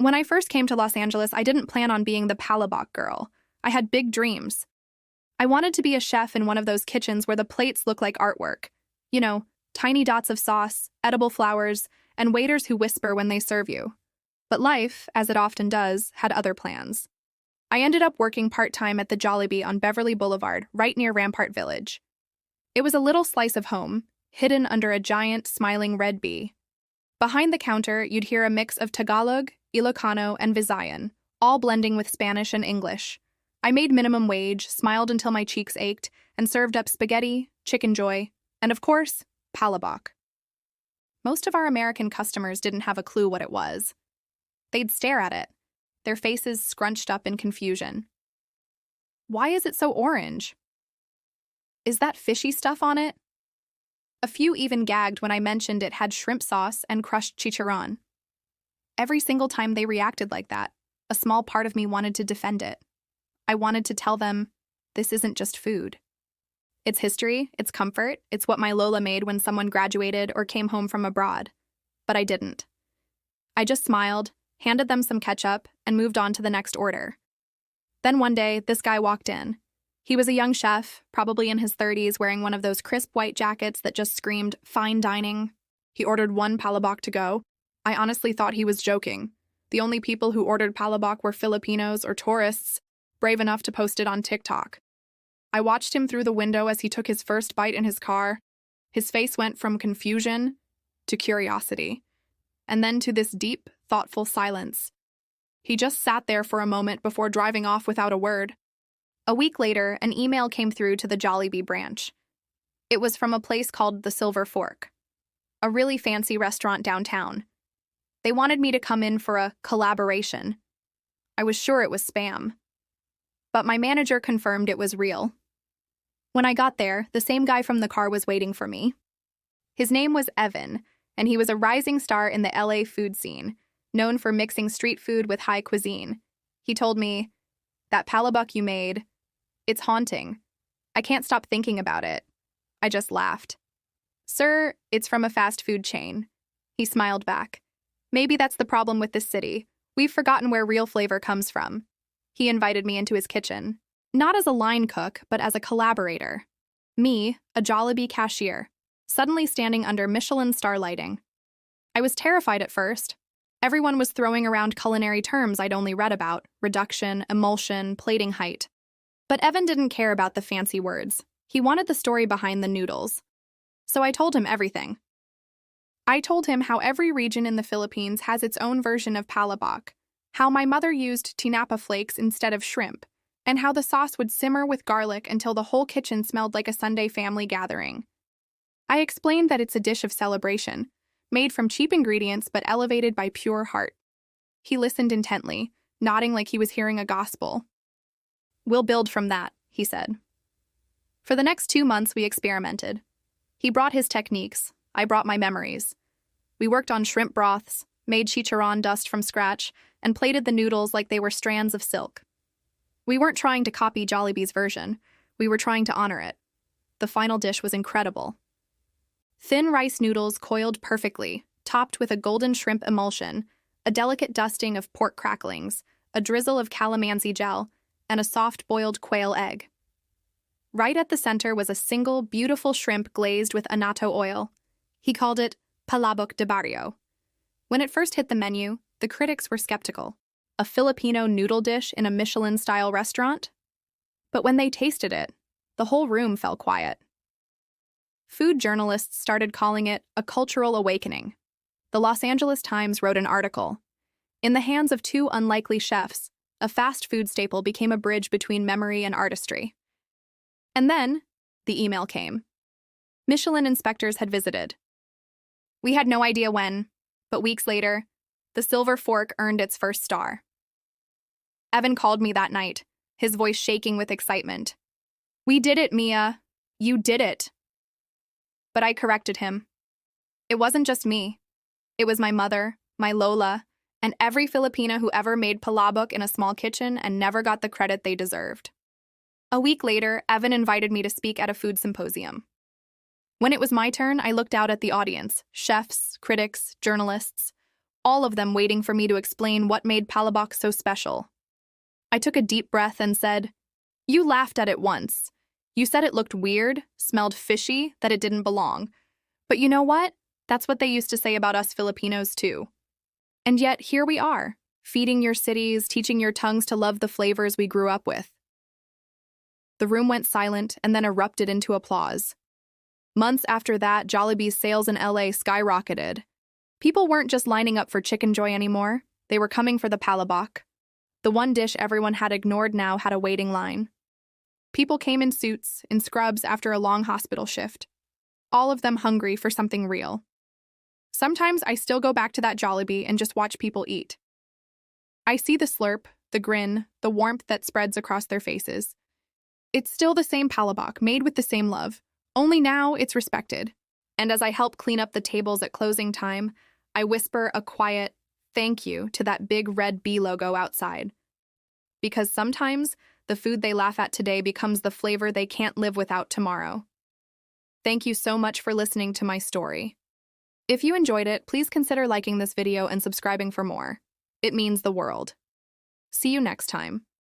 When I first came to Los Angeles, I didn't plan on being the Palabok girl. I had big dreams. I wanted to be a chef in one of those kitchens where the plates look like artwork. You know, tiny dots of sauce, edible flowers, and waiters who whisper when they serve you. But life, as it often does, had other plans. I ended up working part-time at the Jollibee on Beverly Boulevard, right near Rampart Village. It was a little slice of home, hidden under a giant, smiling red bee. Behind the counter, you'd hear a mix of Tagalog, Ilocano, and Visayan, all blending with Spanish and English. I made minimum wage, smiled until my cheeks ached, and served up spaghetti, chicken joy, and of course, Palabok. Most of our American customers didn't have a clue what it was. They'd stare at it, their faces scrunched up in confusion. Why is it so orange? Is that fishy stuff on it? A few even gagged when I mentioned it had shrimp sauce and crushed chicharron. Every single time they reacted like that, a small part of me wanted to defend it. I wanted to tell them, this isn't just food. It's history, it's comfort, it's what my Lola made when someone graduated or came home from abroad. But I didn't. I just smiled, handed them some ketchup, and moved on to the next order. Then one day, this guy walked in. He was a young chef, probably in his 30s, wearing one of those crisp white jackets that just screamed, fine dining. He ordered one Palabok to go. I honestly thought he was joking. The only people who ordered Palabok were Filipinos or tourists, brave enough to post it on TikTok. I watched him through the window as he took his first bite in his car. His face went from confusion to curiosity, and then to this deep, thoughtful silence. He just sat there for a moment before driving off without a word. A week later, an email came through to the Jollibee branch. It was from a place called the Silver Fork, a really fancy restaurant downtown. They wanted me to come in for a collaboration. I was sure it was spam. But my manager confirmed it was real. When I got there, the same guy from the car was waiting for me. His name was Evan, and he was a rising star in the LA food scene, known for mixing street food with high cuisine. He told me, "That Palabok you made, it's haunting. I can't stop thinking about it." I just laughed. "Sir, it's from a fast food chain." He smiled back. "Maybe that's the problem with this city. We've forgotten where real flavor comes from." He invited me into his kitchen, not as a line cook, but as a collaborator. Me, a Jollibee cashier, suddenly standing under Michelin star lighting. I was terrified at first. Everyone was throwing around culinary terms I'd only read about: reduction, emulsion, plating height. But Evan didn't care about the fancy words. He wanted the story behind the noodles. So I told him everything. I told him how every region in the Philippines has its own version of Palabok, how my mother used tinapa flakes instead of shrimp, and how the sauce would simmer with garlic until the whole kitchen smelled like a Sunday family gathering. I explained that it's a dish of celebration, made from cheap ingredients but elevated by pure heart. He listened intently, nodding like he was hearing a gospel. "We'll build from that," he said. For the next 2 months, we experimented. He brought his techniques, I brought my memories. We worked on shrimp broths, made chicharron dust from scratch, and plated the noodles like they were strands of silk. We weren't trying to copy Jollibee's version, we were trying to honor it. The final dish was incredible. Thin rice noodles coiled perfectly, topped with a golden shrimp emulsion, a delicate dusting of pork cracklings, a drizzle of calamansi gel, and a soft boiled quail egg. Right at the center was a single, beautiful shrimp glazed with annatto oil. He called it Palabok de Barrio. When it first hit the menu, the critics were skeptical. A Filipino noodle dish in a Michelin-style restaurant? But when they tasted it, the whole room fell quiet. Food journalists started calling it a cultural awakening. The Los Angeles Times wrote an article. In the hands of two unlikely chefs, a fast food staple became a bridge between memory and artistry. And then, the email came. Michelin inspectors had visited. We had no idea when, but weeks later, the Silver Fork earned its first star. Evan called me that night, his voice shaking with excitement. "We did it, Mia. You did it." But I corrected him. It wasn't just me. It was my mother, my Lola, and every Filipina who ever made palabok in a small kitchen and never got the credit they deserved. A week later, Evan invited me to speak at a food symposium. When it was my turn, I looked out at the audience, chefs, critics, journalists. all of them waiting for me to explain what made Palabok so special. I took a deep breath and said, "You laughed at it once. You said it looked weird, smelled fishy, that it didn't belong. But you know what? That's what they used to say about us Filipinos too. And yet, here we are, feeding your cities, teaching your tongues to love the flavors we grew up with." The room went silent and then erupted into applause. Months after that, Jollibee's sales in LA skyrocketed. People weren't just lining up for Chicken Joy anymore. They were coming for the Palabok. The one dish everyone had ignored now had a waiting line. People came in suits, in scrubs after a long hospital shift. All of them hungry for something real. Sometimes I still go back to that Jollibee and just watch people eat. I see the slurp, the grin, the warmth that spreads across their faces. It's still the same Palabok, made with the same love. Only now it's respected. And as I help clean up the tables at closing time, I whisper a quiet thank you to that big red B logo outside. Because sometimes the food they laugh at today becomes the flavor they can't live without tomorrow. Thank you so much for listening to my story. If you enjoyed it, please consider liking this video and subscribing for more. It means the world. See you next time.